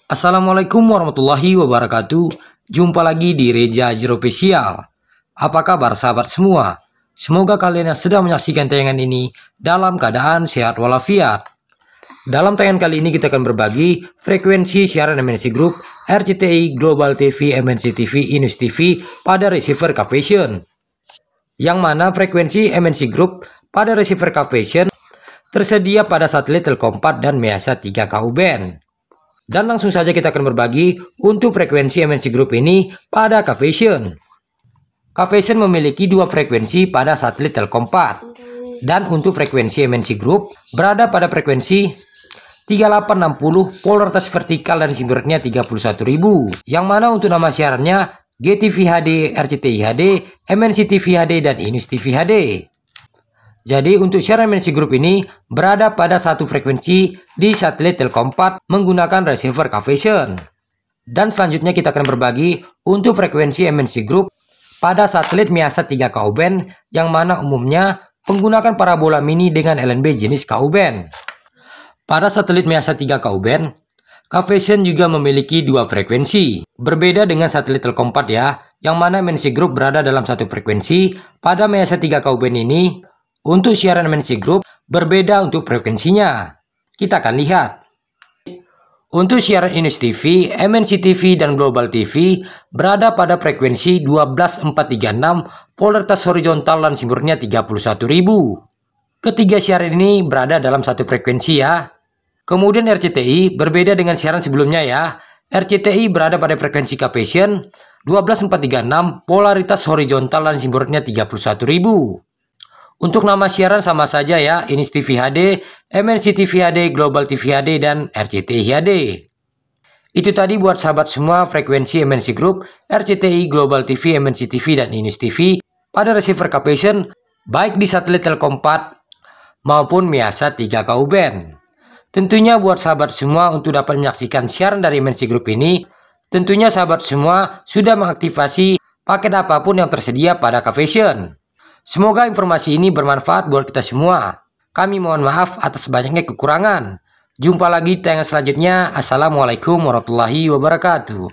Assalamualaikum warahmatullahi wabarakatuh. Jumpa lagi di Reza Zero Official. Apa kabar sahabat semua? Semoga kalian yang sedang menyaksikan tayangan ini dalam keadaan sehat walafiat. Dalam tayangan kali ini kita akan berbagi frekuensi siaran MNC Group, RCTI, Global TV, MNC TV, Inus TV pada receiver Cavision. Yang mana frekuensi MNC Group pada receiver Cavision tersedia pada satelit Telkom 4 dan MEASA 3Ku band. Dan langsung saja kita akan berbagi untuk frekuensi MNC Group ini pada Cavision. Cavision memiliki dua frekuensi pada satelit Telkom 4. Dan untuk frekuensi MNC Group berada pada frekuensi 3860 polaritas vertikal dan simbioritnya 31.000. Yang mana untuk nama siarannya GTV HD, RCTI HD, MNC TV HD, dan Inus TV HD. Jadi untuk siaran MNC Group ini berada pada satu frekuensi di satelit Telkom 4 menggunakan receiver Cavision. Dan selanjutnya kita akan berbagi untuk frekuensi MNC Group pada satelit MEASA 3Ku band yang mana umumnya menggunakan parabola mini dengan LNB jenis Ku band. Pada satelit MEASA 3Ku band, Cavision juga memiliki dua frekuensi. Berbeda dengan satelit Telkom 4 ya, yang mana MNC Group berada dalam satu frekuensi. Pada MEASA 3Ku band ini, untuk siaran MNC Group berbeda untuk frekuensinya. Kita akan lihat. Untuk siaran Inus TV, MNC TV, dan Global TV berada pada frekuensi 12436 polaritas horizontal dan simbioritnya 31.000. Ketiga siaran ini berada dalam satu frekuensi ya. Kemudian RCTI berbeda dengan siaran sebelumnya ya. RCTI berada pada frekuensi Cavision 12436 polaritas horizontal dan simbioritnya 31.000. Untuk nama siaran sama saja ya, Inus TV HD, MNC TV HD, Global TV HD, dan RCTI HD. Itu tadi buat sahabat semua frekuensi MNC Group, RCTI, Global TV, MNC TV, dan Inus TV pada receiver Cavision baik di satelit Telkom 4 maupun MEASA 3Ku band. Tentunya buat sahabat semua untuk dapat menyaksikan siaran dari MNC Group ini, tentunya sahabat semua sudah mengaktifasi paket apapun yang tersedia pada Cavision. Semoga informasi ini bermanfaat buat kita semua. Kami mohon maaf atas banyaknya kekurangan. Jumpa lagi di tayangan selanjutnya. Assalamualaikum warahmatullahi wabarakatuh.